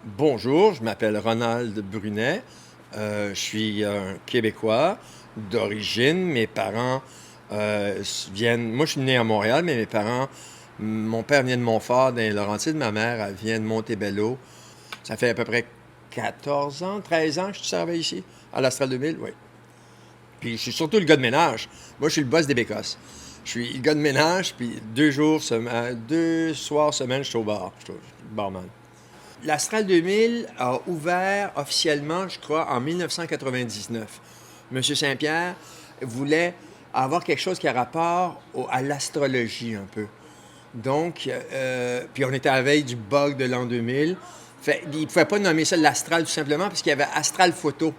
Bonjour, je m'appelle Ronald Brunet. Je suis un Québécois d'origine. Mes parents viennent. Moi, je suis né à Montréal, mais mes parents. Mon père vient de Montfort, dans les Laurentides. Ma mère, elle vient de Montebello. Ça fait à peu près 14 ans, 13 ans que je travaille ici, à l'Astral 2000, oui. Puis je suis surtout le gars de ménage. Moi, je suis le boss des Bécosses. Je suis le gars de ménage, puis 2 soirs semaine, je suis au bar. Je suis barman. L'Astral 2000 a ouvert officiellement, je crois, en 1999. Monsieur Saint-Pierre voulait avoir quelque chose qui a rapport à l'astrologie un peu. Donc, puis on était à la veille du bug de l'an 2000. Il ne pouvait pas nommer ça l'Astral tout simplement parce qu'il y avait Astral Photo,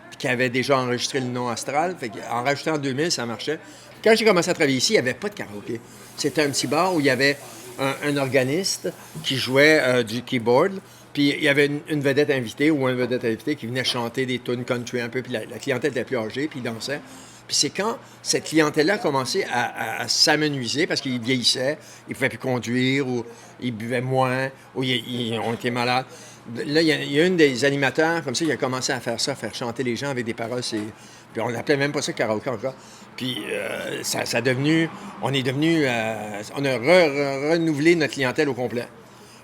puis qui avait déjà enregistré le nom Astral. En rajoutant en 2000, ça marchait. Quand j'ai commencé à travailler ici, il n'y avait pas de karaoké. C'était un petit bar où il y avait un organiste qui jouait du keyboard. Puis il y avait une vedette invitée ou un vedette invité qui venait chanter des tunes country un peu. Puis la clientèle était plus âgée, puis il dansait. Puis c'est quand cette clientèle-là a commencé à s'amenuiser parce qu'ils vieillissaient, ils ne pouvaient plus conduire ou ils buvaient moins ou ils ont été malades. Là, il y a une des animateurs comme ça qui a commencé à faire ça, faire chanter les gens avec des paroles. Puis on l'appelait même pas ça karaoké encore. Puis ça a devenu, on est devenu, on a renouvelé notre clientèle au complet.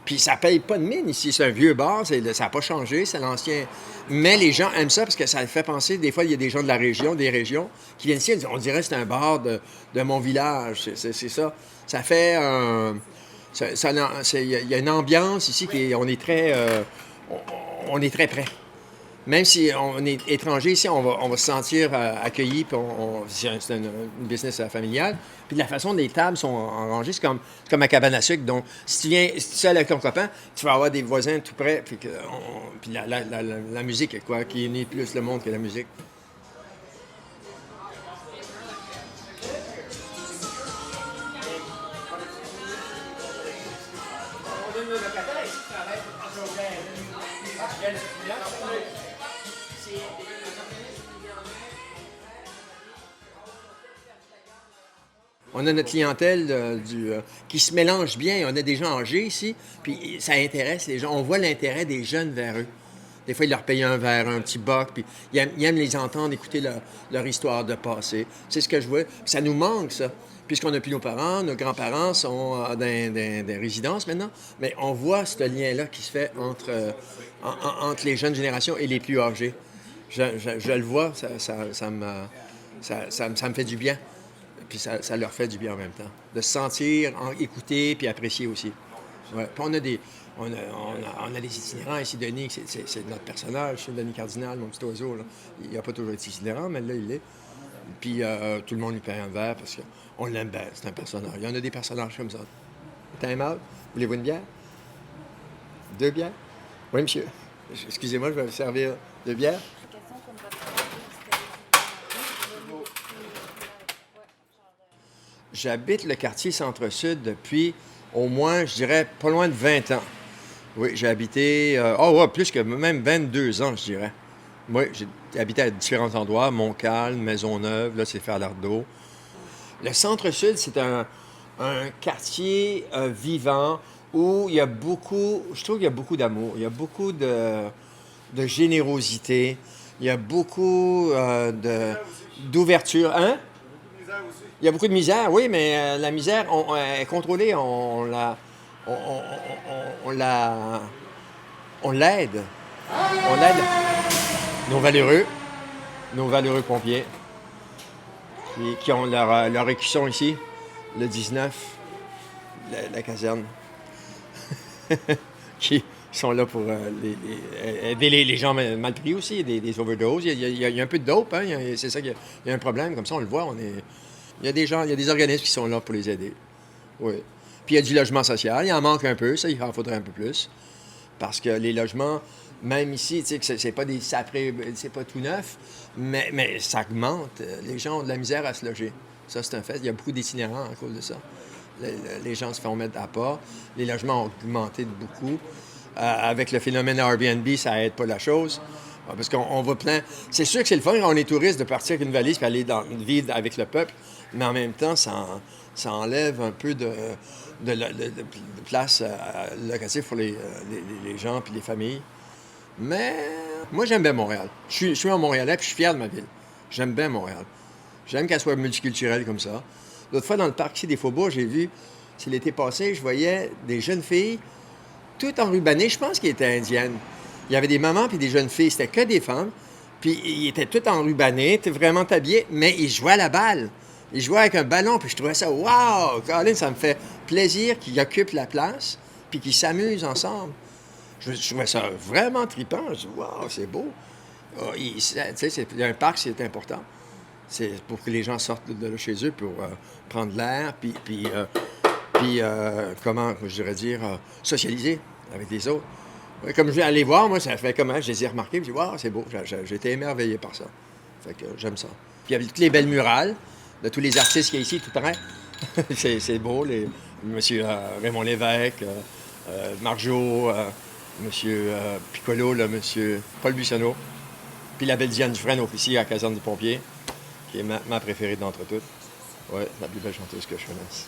Puis ça paye pas de mine ici. C'est un vieux bar, ça n'a pas changé, c'est l'ancien. Mais les gens aiment ça parce que ça fait penser, des fois, il y a des gens de la région, des régions, qui viennent ici, on dirait que c'est un bar de mon village. C'est ça. Ça fait un. Il y a une ambiance ici on est très. On est très près. Même si on est étranger ici, on va se sentir accueilli, puis c'est une business familiale. Puis la façon dont les tables sont rangées, c'est comme à cabane à sucre. Donc, si tu viens, si tu es seul avec ton copain, tu vas avoir des voisins tout près, puis la musique, quoi, qui unit plus le monde que la musique. On a notre clientèle qui se mélange bien. On a des gens âgés ici, puis ça intéresse les gens. On voit l'intérêt des jeunes vers eux. Des fois, ils leur payent un verre, un petit boc, puis ils aiment les entendre, écouter leur histoire de passé. C'est ce que je vois. Puis ça nous manque, ça. Puisqu'on n'a plus nos parents, nos grands-parents sont dans des résidences maintenant, mais on voit ce lien-là qui se fait entre les jeunes générations et les plus âgés. Je le vois, ça me fait du bien. Puis ça leur fait du bien en même temps. De se sentir, écouter, puis apprécier aussi. Ouais. Puis on a des itinérants ici. Denis, c'est notre personnage. C'est Denis Cardinal, mon petit oiseau. Là. Il n'a pas toujours été itinérant, mais là, il l'est. Puis tout le monde lui paye un verre parce qu'on l'aime bien. C'est un personnage. Il y en a des personnages comme ça. Time out. Voulez-vous une bière? Deux bières? Oui, monsieur. Excusez-moi, je vais vous servir deux bières. J'habite le quartier Centre-Sud depuis au moins, je dirais, pas loin de 20 ans. Oui, j'ai habité, ouais, plus que même 22 ans, je dirais. Oui, j'ai habité à différents endroits, Montcalm, Maisonneuve, là, c'est Falardeau. Le Centre-Sud, c'est un quartier vivant où il y a beaucoup, je trouve qu'il y a beaucoup d'amour, il y a beaucoup de générosité, il y a beaucoup d'ouverture. Hein? Il y a beaucoup de misère, oui, mais la misère est contrôlée. On, on- on la, on l'aide. On aide nos valeureux, nos valeureux pompiers qui ont leur écusson ici, le 19, la caserne, qui sont là pour aider les gens mal pris aussi, des overdoses. Il y a un peu de dope, hein? C'est ça qu'il y a un problème, comme ça on le voit. Il y a des gens, il y a des organismes qui sont là pour les aider. Oui. Puis il y a du logement social, il en manque un peu, ça, il en faudrait un peu plus. Parce que les logements, même ici, tu sais, que c'est pas c'est pas tout neuf, mais ça augmente. Les gens ont de la misère à se loger. Ça, c'est un fait. Il y a beaucoup d'itinérants à cause de ça. Les gens se font mettre à part. Les logements ont augmenté de beaucoup. Avec le phénomène Airbnb, ça aide pas la chose. Parce qu'on va plein. C'est sûr que c'est le fun quand on est touriste de partir avec une valise et aller vivre avec le peuple, mais en même temps, ça enlève un peu de place locative pour les gens puis les familles. Mais moi, j'aime bien Montréal. Je suis un Montréalais puis je suis fier de ma ville. J'aime bien Montréal. J'aime qu'elle soit multiculturelle comme ça. L'autre fois, dans le parc ici des Faubourgs, j'ai vu, c'est l'été passé, je voyais des jeunes filles toutes enrubannées. Je pense qu'elles étaient indiennes. Il y avait des mamans puis des jeunes filles. C'était que des femmes. Puis ils étaient toutes enrubannées, étaient vraiment habillés, mais ils jouaient à la balle. Ils jouaient avec un ballon, puis je trouvais ça, wow! Colin, ça me fait plaisir qu'ils occupent la place, puis qu'ils s'amusent ensemble. Je trouvais ça vraiment trippant. Je dis, wow, c'est beau. Tu sais, un parc, c'est important. C'est pour que les gens sortent de là chez eux pour prendre l'air, comment, je dirais dire, socialiser avec les autres. Ouais, comme je vais aller voir, moi, ça fait comment, je les ai remarqués, je dis, wow, c'est beau, j'ai été émerveillé par ça. Fait que j'aime ça. Puis il y avait toutes les belles murales de tous les artistes qu'il y a ici, tout près. c'est beau, monsieur Raymond Lévesque, Marjo, monsieur Piccolo, là, monsieur Paul Buissonneau, puis la belle Diane Dufresne ici à la caserne des pompiers, qui est ma préférée d'entre toutes. Ouais, la plus belle chanteuse que je connaisse.